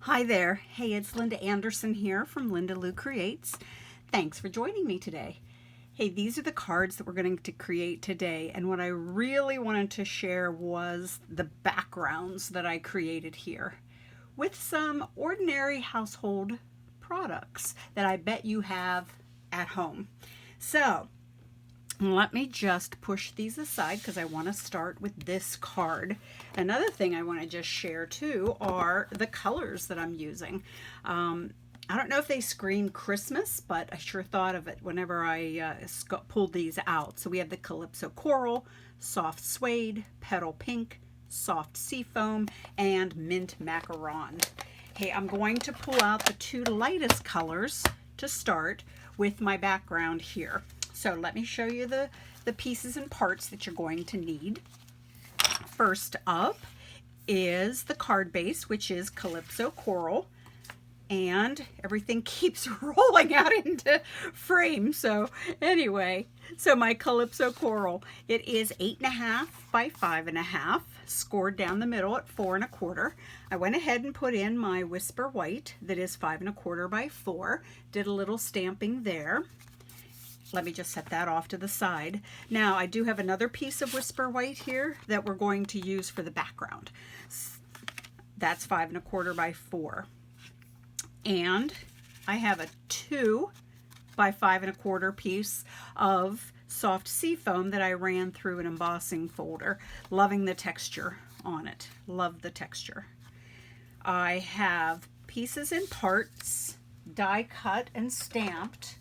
Hi there. Hey, it's Linda Anderson here from Linda Lou Creates. Thanks for joining me today. Hey, these are the cards that we're going to create today, and what I really wanted to share was the backgrounds that I created here with some ordinary household products that I bet you have at home. So let me just push these aside because I want to start with this card. Another thing I want to just share too are the colors that I'm using. I don't know if they scream Christmas, but I sure thought of it whenever I pulled these out. So we have the Calypso Coral, Soft Suede, Petal Pink, Soft Seafoam, and Mint Macaron. Hey, I'm going to pull out the two lightest colors to start with my background here. So let me show you the pieces and parts that you're going to need. First up is the card base, which is Calypso Coral. And everything keeps rolling out into frame. So anyway, so my Calypso Coral, it is 8.5 by 5.5, scored down the middle at 4 1/4. I went ahead and put in my Whisper White that is 5 1/4 by 4, did a little stamping there. Let me just set that off to the side. Now I do have another piece of Whisper White here that we're going to use for the background. That's 5 1/4 by 4. And I have a 2 by 5 1/4 piece of Soft Seafoam that I ran through an embossing folder. Loving the texture on it. Love the texture. I have pieces and parts die cut and stamped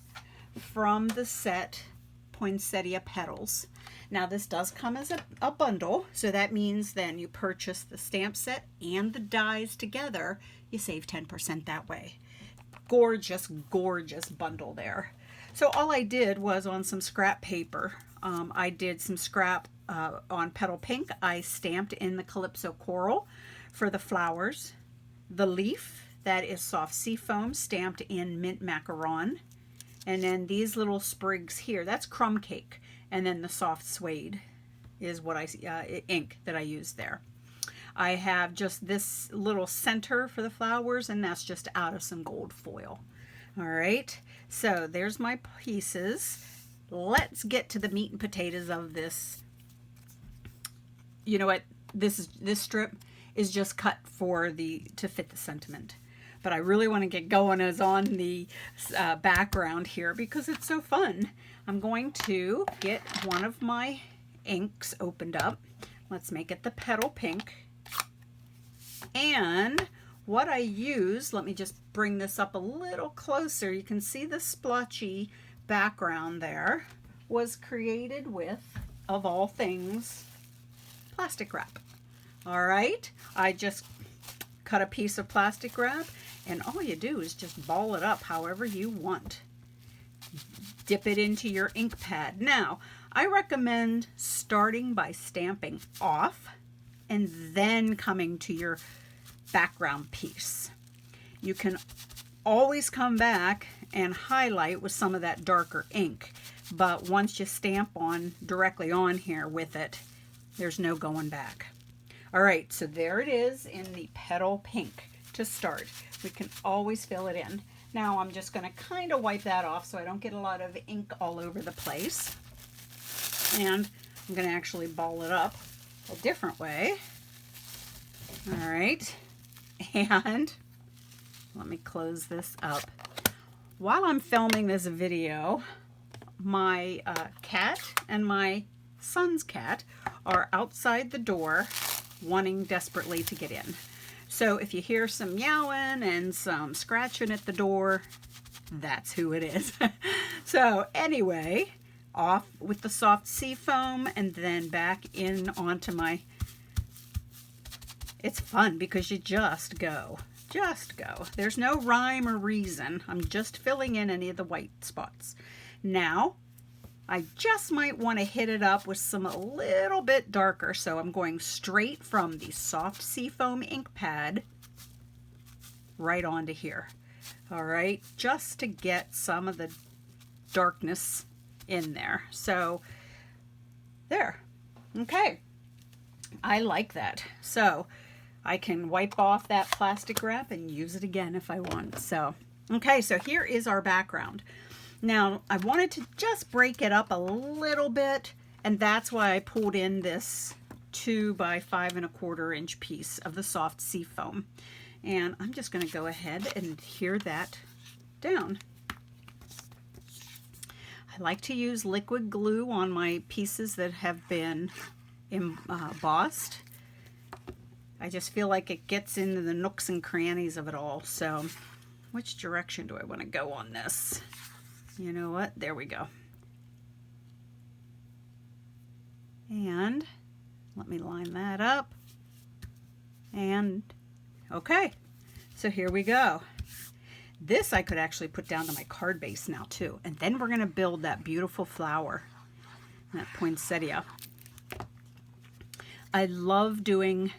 from the set Poinsettia Petals. Now this does come as a bundle, so that means then you purchase the stamp set and the dies together, you save 10% that way. Gorgeous, gorgeous bundle there. So all I did was on some scrap paper, I did some scrap on Petal Pink. I stamped in the Calypso Coral for the flowers. The leaf, that is Soft Seafoam, stamped in Mint Macaron. And then these little sprigs here, that's Crumb Cake. And then the Soft Suede is what ink that I used there. I have just this little center for the flowers, and that's just out of some gold foil. All right, so there's my pieces. Let's get to the meat and potatoes of this. You know what? This strip is just cut to fit the sentiment. But I really want to get going on the background here because it's so fun. I'm going to get one of my inks opened up. Let's make it the Petal Pink. And what I use, let me just bring this up a little closer. You can see the splotchy background there was created with, of all things, plastic wrap. All right, I just cut a piece of plastic wrap, and all you do is just ball it up however you want. Dip it into your ink pad. Now, I recommend starting by stamping off and then coming to your background piece. You can always come back and highlight with some of that darker ink, but once you stamp on directly on here with it, there's no going back. All right, so there it is in the Petal Pink to start. We can always fill it in. Now I'm just going to kind of wipe that off so I don't get a lot of ink all over the place. And I'm going to actually ball it up a different way. All right, and let me close this up. While I'm filming this video, my cat and my son's cat are outside the door wanting desperately to get in. So if you hear some meowing and some scratching at the door, that's who it is. So anyway, off with the Soft Seafoam and then back in onto my, it's fun because you just go. There's no rhyme or reason. I'm just filling in any of the white spots. Now, I just might want to hit it up with some a little bit darker, so I'm going straight from the Soft Seafoam ink pad right onto here. All right, just to get some of the darkness in there. So there. Okay, I like that. So I can wipe off that plastic wrap and use it again if I want. So, okay, so here is our background. Now, I wanted to just break it up a little bit, and that's why I pulled in this 2 by 5¼ inch piece of the soft sea foam. And I'm just going to go ahead and adhere that down. I like to use liquid glue on my pieces that have been embossed. I just feel like it gets into the nooks and crannies of it all. So which direction do I want to go on this? You know what? There we go. And let me line that up. And okay, so here we go. This I could actually put down to my card base now too. And then we're going to build that beautiful flower, that poinsettia. I love doing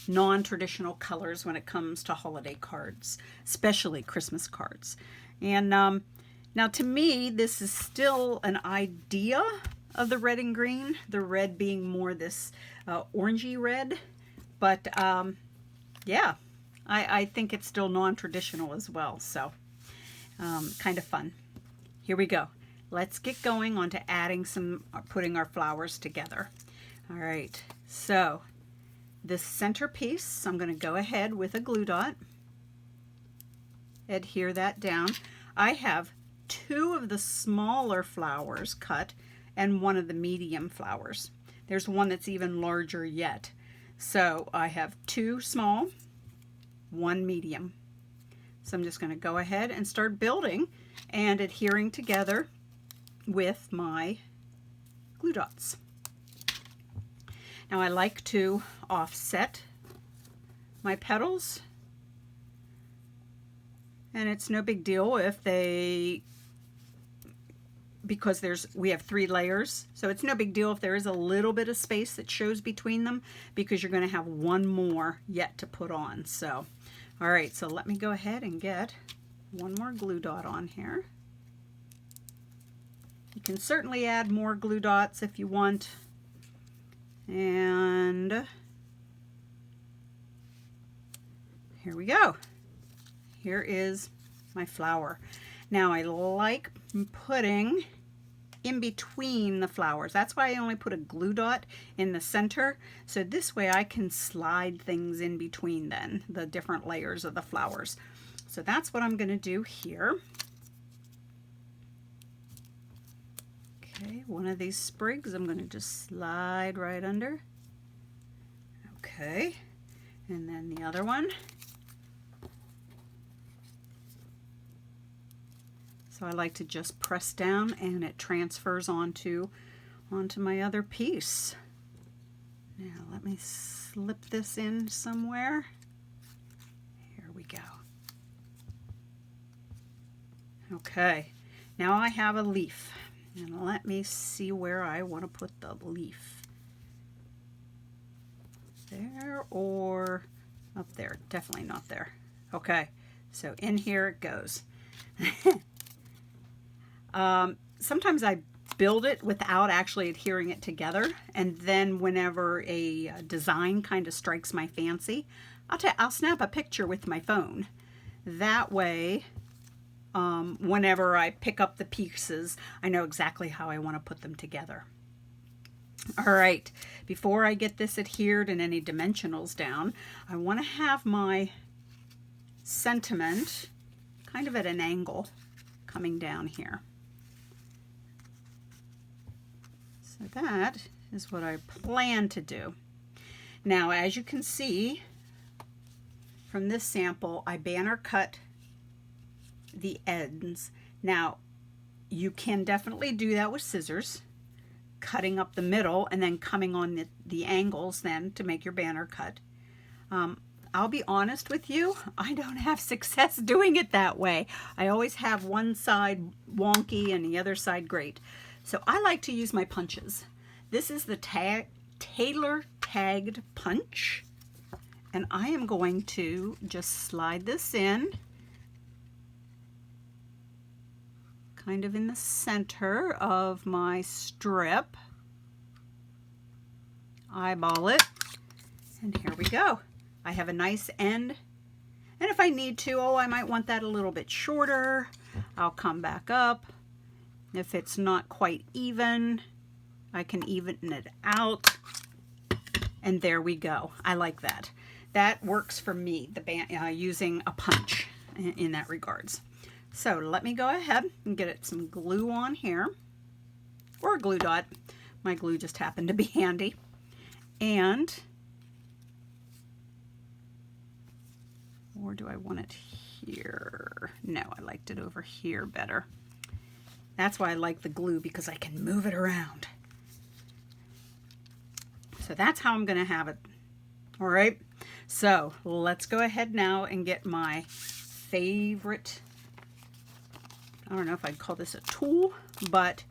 non-traditional colors when it comes to holiday cards, especially Christmas cards. And now to me, this is still an idea of the red and green, the red being more this orangey red. But yeah, I think it's still non-traditional as well. So kind of fun. Here we go. Let's get going on to adding putting our flowers together. All right, so this centerpiece, I'm going to go ahead with a glue dot, adhere that down. I have 2 of the smaller flowers cut and 1 of the medium flowers. There's one that's even larger yet. So I have 2 small, 1 medium. So I'm just going to go ahead and start building and adhering together with my glue dots. Now I like to offset my petals, and it's no big deal if because we have 3 layers, so it's no big deal if there is a little bit of space that shows between them, because you're going to have 1 more yet to put on. So all right, so let me go ahead and get 1 more glue dot on here. You can certainly add more glue dots if you want. And here we go. Here is my flower. Now I like putting in between the flowers. That's why I only put a glue dot in the center. So this way I can slide things in between then, the different layers of the flowers. So that's what I'm going to do here. Okay, one of these sprigs I'm going to just slide right under. Okay, and then the other one. So I like to just press down and it transfers onto my other piece. Now let me slip this in somewhere. Here we go. Okay, now I have a leaf. And let me see where I want to put the leaf. There or up there? Definitely not there. Okay, so in here it goes. Sometimes I build it without actually adhering it together, and then whenever a design kind of strikes my fancy, I'll snap a picture with my phone. That way, whenever I pick up the pieces, I know exactly how I want to put them together. All right, before I get this adhered and any dimensionals down, I want to have my sentiment kind of at an angle coming down here. So that is what I plan to do. Now, as you can see from this sample, I banner cut the ends. Now, you can definitely do that with scissors, cutting up the middle and then coming on the angles then to make your banner cut. I'll be honest with you, I don't have success doing it that way. I always have one side wonky and the other side great. So I like to use my punches. This is the Taylor tagged punch, and I am going to just slide this in kind of in the center of my strip, eyeball it, And here we go. I have a nice end. And if I need to, oh, I might want that a little bit shorter. I'll come back up. If it's not quite even, I can even it out. And there we go. I like that. That works for me, the band, using a punch in that regards. So let me go ahead and get some glue on here, or a glue dot. My glue just happened to be handy. And, or do I want it here? No, I liked it over here better. That's why I like the glue, because I can move it around. So that's how I'm going to have it. All right. So let's go ahead now and get my favorite, I don't know if I'd call this a tool, but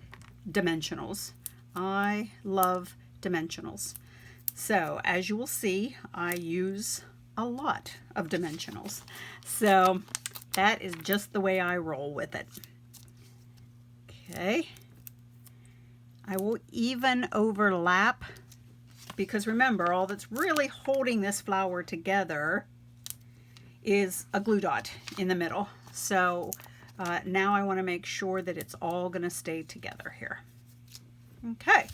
dimensionals. I love dimensionals. So as you will see, I use a lot of dimensionals. So that is just the way I roll with it. Okay. I will even overlap, because remember, all that's really holding this flower together is a glue dot in the middle. So now I want to make sure that it's all going to stay together here. Okay,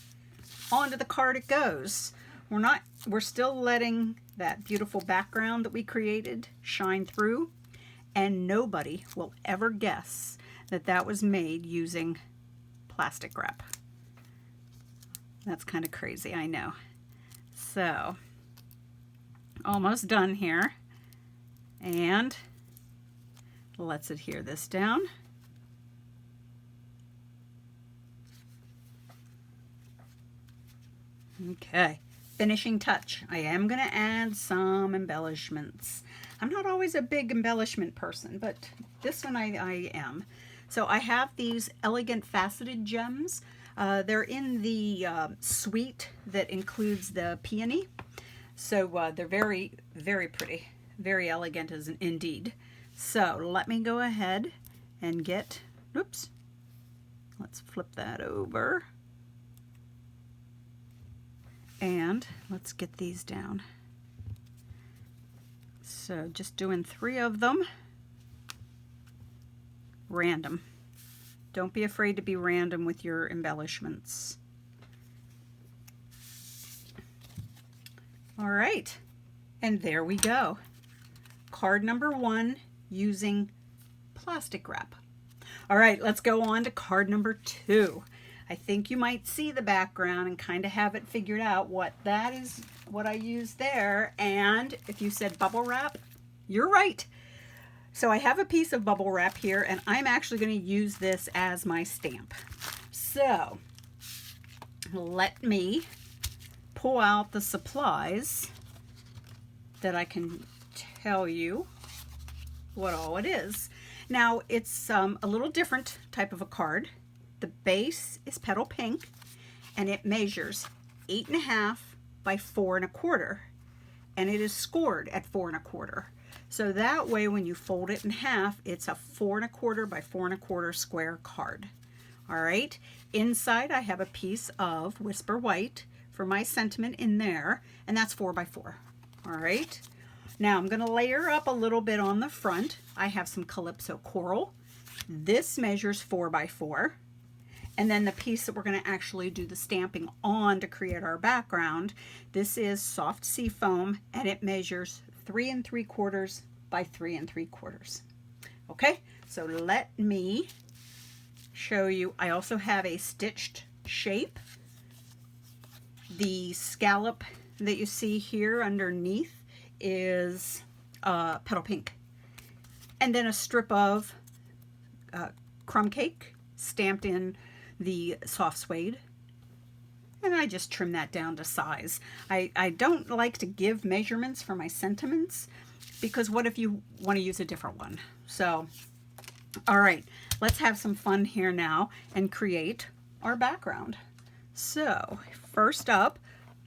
onto the card it goes. We're still letting that beautiful background that we created shine through, and nobody will ever guess that that was made using plastic wrap. That's kind of crazy, I know. So, almost done here. And let's adhere this down. Okay, finishing touch. I am going to add some embellishments. I'm not always a big embellishment person, but this one I am. So I have these elegant faceted gems. They're in the suite that includes the peony. So they're very, very pretty. Very elegant as indeed. So let me go ahead and get, oops, let's flip that over. And let's get these down. So just doing 3 of them. Random. Don't be afraid to be random with your embellishments. All right, and there we go. Card number 1 using plastic wrap. All right, let's go on to card number 2. I think you might see the background and kind of have it figured out what that is, what I used there. And if you said bubble wrap, you're right. So I have a piece of bubble wrap here, and I'm actually going to use this as my stamp. So let me pull out the supplies that I can tell you what all it is. Now it's a little different type of a card. The base is petal pink, and it measures 8.5 by 4 1/4, and it is scored at 4 1/4. So that way, when you fold it in half, it's a 4 1/4 by 4 1/4 square card. All right. Inside, I have a piece of Whisper White for my sentiment in there, and that's 4 by 4. All right. Now I'm going to layer up a little bit on the front. I have some Calypso Coral. This measures 4 by 4. And then the piece that we're going to actually do the stamping on to create our background, this is Soft Sea Foam, and it measures 3 3/4 by 3 3/4. Okay, so let me show you. I also have a stitched shape. The scallop that you see here underneath is petal pink. And then a strip of crumb cake stamped in the soft suede, and I just trim that down to size. I don't like to give measurements for my sentiments, because what if you want to use a different one? So, all right, let's have some fun here now and create our background. So first up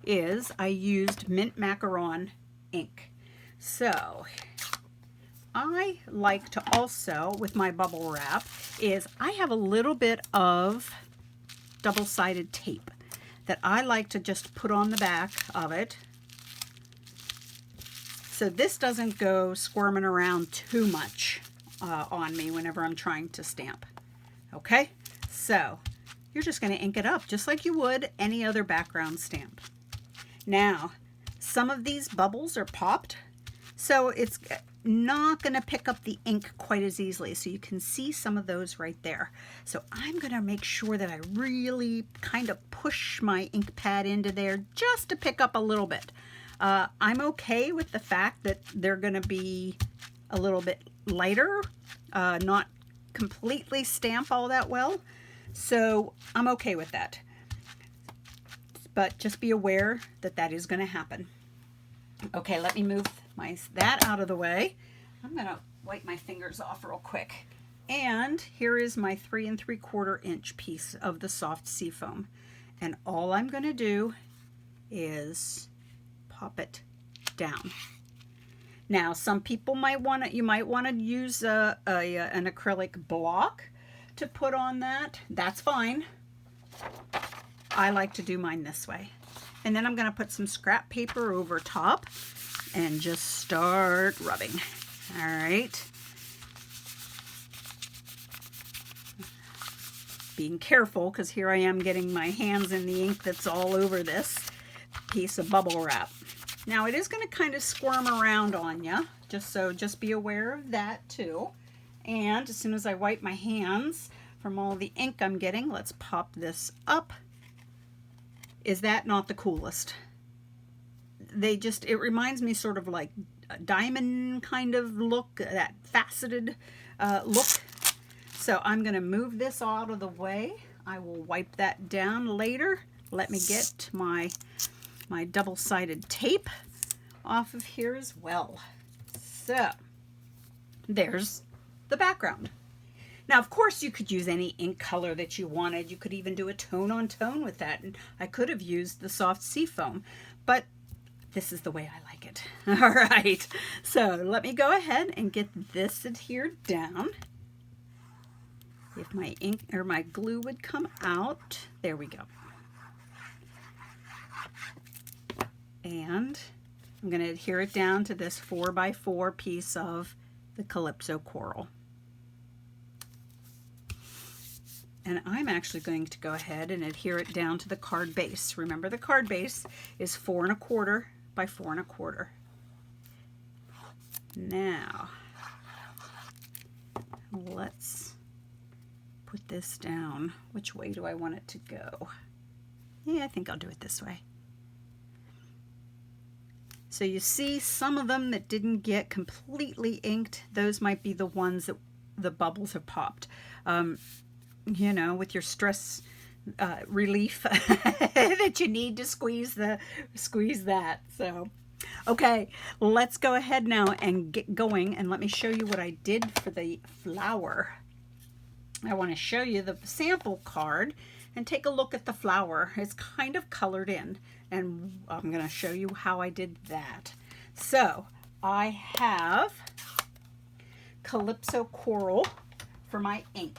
is I used mint macaron ink. So I like to also, with my bubble wrap, is I have a little bit of double-sided tape that I like to just put on the back of it so this doesn't go squirming around too much on me whenever I'm trying to stamp. Okay, so you're just going to ink it up just like you would any other background stamp. Now, some of these bubbles are popped, so it's not going to pick up the ink quite as easily. So you can see some of those right there. So I'm going to make sure that I really kind of push my ink pad into there just to pick up a little bit. I'm okay with the fact that they're going to be a little bit lighter, not completely stamp all that well. So I'm okay with that. But just be aware that that is going to happen. Okay, let me move that out of the way. I'm going to wipe my fingers off real quick. And here is my 3 3/4 inch piece of the soft seafoam. And all I'm going to do is pop it down. Now, some people might want to, you might want to use an acrylic block to put on that. That's fine. I like to do mine this way. And then I'm going to put some scrap paper over top and just start rubbing. All right. Being careful, because here I am getting my hands in the ink that's all over this piece of bubble wrap. Now it is going to kind of squirm around on you, just be aware of that too. And as soon as I wipe my hands from all the ink I'm getting, let's pop this up. Is that not the coolest? It reminds me sort of like a diamond kind of look, that faceted look. So I'm going to move this out of the way. I will wipe that down later. Let me get my double-sided tape off of here as well. So there's the background. Now, of course, you could use any ink color that you wanted. You could even do a tone-on-tone with that. And I could have used the soft seafoam, but this is the way I like it. All right, so let me go ahead and get this adhered down. If my ink or my glue would come out, there we go. And I'm going to adhere it down to this 4x4 piece of the Calypso coral. And I'm actually going to go ahead and adhere it down to the card base. Remember, the card base is 4 1/4 by 4 1/4. Now, let's put this down. Which way do I want it to go? Yeah, I think I'll do it this way. So you see some of them that didn't get completely inked. Those might be the ones that the bubbles have popped. You know, with your stress relief that you need to squeeze that. So, okay, let's go ahead now and get going, and let me show you what I did for the flower. I want to show you the sample card and take a look at the flower. It's kind of colored in, and I'm going to show you how I did that. So I have Calypso coral for my ink.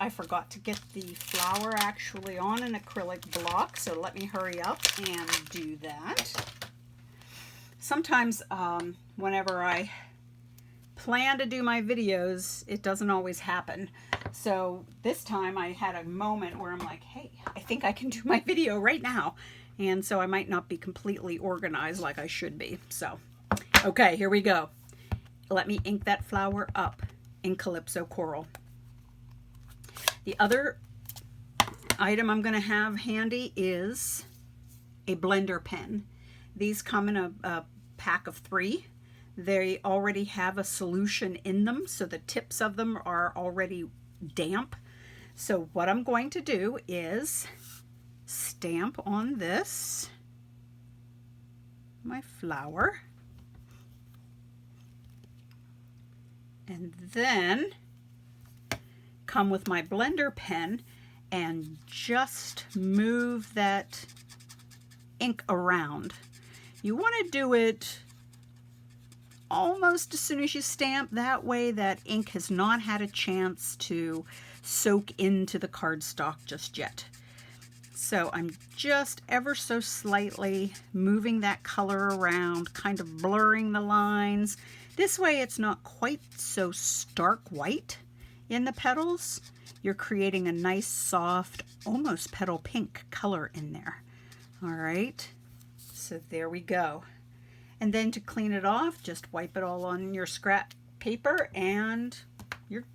I forgot to get the flower actually on an acrylic block, so let me hurry up and do that. Sometimes whenever I plan to do my videos, it doesn't always happen. So this time I had a moment where I'm like, hey, I think I can do my video right now. And so I might not be completely organized like I should be. So, okay, here we go. Let me ink that flower up in Calypso coral. The other item I'm going to have handy is a blender pen. These come in a pack of 3. They already have a solution in them, so the tips of them are already damp. So what I'm going to do is stamp on this, my flower, and then come with my blender pen and just move that ink around. You want to do it almost as soon as you stamp. That way that ink has not had a chance to soak into the cardstock just yet. So I'm just ever so slightly moving that color around, kind of blurring the lines. This way it's not quite so stark white in the petals. You're creating a nice, soft, almost petal pink color in there. All right, so there we go. And then to clean it off, just wipe it all on your scrap paper and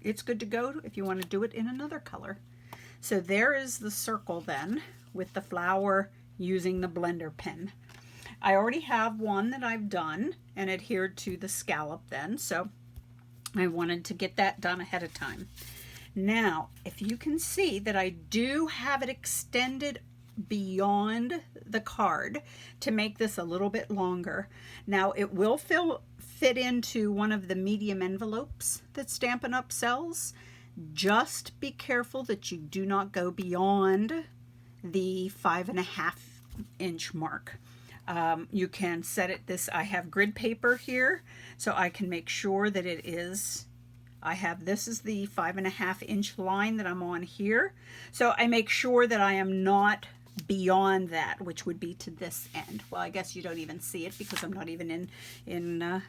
it's good to go if you want to do it in another color. So there is the circle then with the flower using the blender pen. I already have one that I've done and adhered to the scallop then, so I wanted to get that done ahead of time. Now, if you can see that I do have it extended beyond the card to make this a little bit longer. Now it will fit into one of the medium envelopes that Stampin' Up! Sells. Just be careful that you do not go beyond the 5.5 inch mark. You can set it I have grid paper here, so I can make sure that it is, this is the 5.5 inch line that I'm on here. So I make sure that I am not beyond that, which would be to this end. Well, I guess you don't even see it because I'm not even in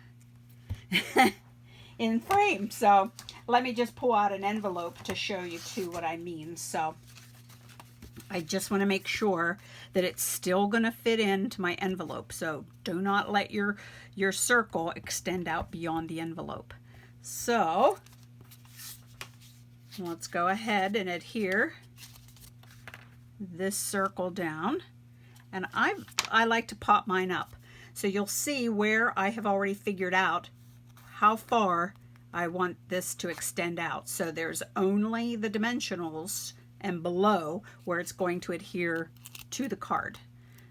in frame. So let me just pull out an envelope to show you too what I mean. So I just want to make sure that it's still going to fit into my envelope. So do not let your circle extend out beyond the envelope. So let's go ahead and adhere this circle down. And I like to pop mine up. So you'll see where I have already figured out how far I want this to extend out. So there's only the dimensionals and below where it's going to adhere to the card.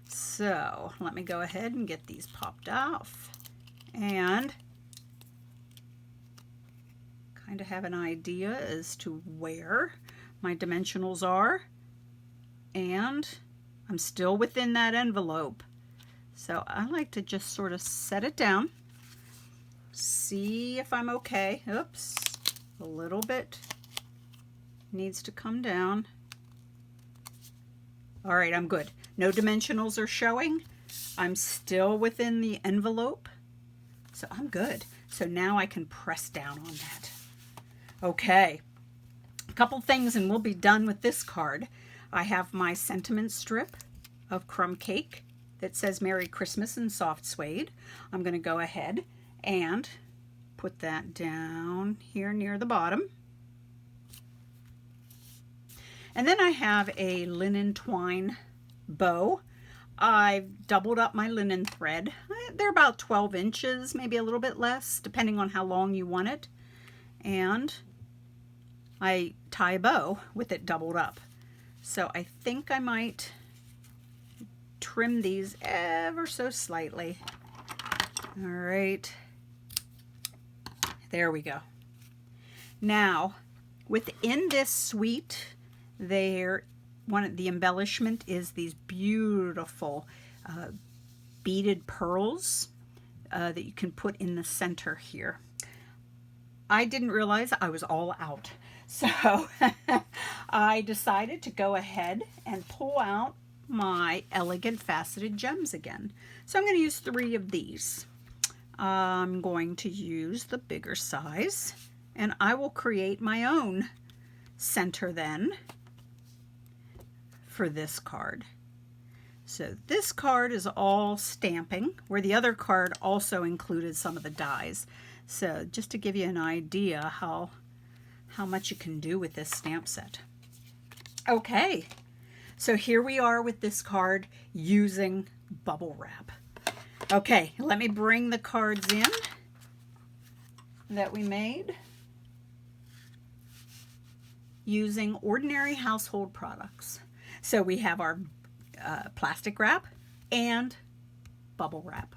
So let me go ahead and get these popped off and kind of have an idea as to where my dimensionals are. And I'm still within that envelope. So I like to just sort of set it down. See if I'm okay. Oops, a little bit needs to come down. All right, I'm good. No dimensionals are showing. I'm still within the envelope, so I'm good. So now I can press down on that. Okay, a couple things and we'll be done with this card. I have my sentiment strip of crumb cake that says Merry Christmas in soft suede. I'm going to go ahead and put that down here near the bottom. And then I have a linen twine bow. I've doubled up my linen thread. They're about 12 inches, maybe a little bit less, depending on how long you want it. And I tie a bow with it doubled up. So I think I might trim these ever so slightly. All right. There we go. Now, within this suite, the embellishment is these beautiful beaded pearls that you can put in the center here. I didn't realize I was all out. So I decided to go ahead and pull out my elegant faceted gems again. So I'm going to use 3 of these. I'm going to use the bigger size and I will create my own center then for this card. So this card is all stamping, where the other card also included some of the dies. So just to give you an idea how much you can do with this stamp set. Okay, so here we are with this card using bubble wrap. Okay, let me bring the cards in that we made using ordinary household products. So we have our plastic wrap and bubble wrap.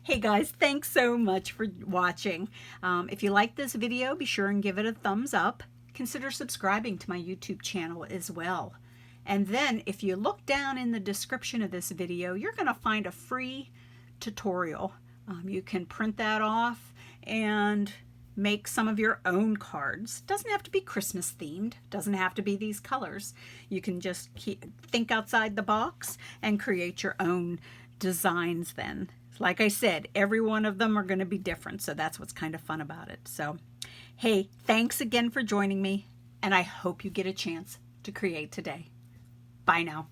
Hey guys, thanks so much for watching. If you like this video, be sure and give it a thumbs up. Consider subscribing to my YouTube channel as well. And then if you look down in the description of this video, you're going to find a free tutorial. You can print that off and make some of your own cards. Doesn't have to be Christmas themed, doesn't have to be these colors. You can just think outside the box and create your own designs then. Like I said, every one of them are going to be different, so that's what's kind of fun about it. So, hey, thanks again for joining me, and I hope you get a chance to create today. Bye now.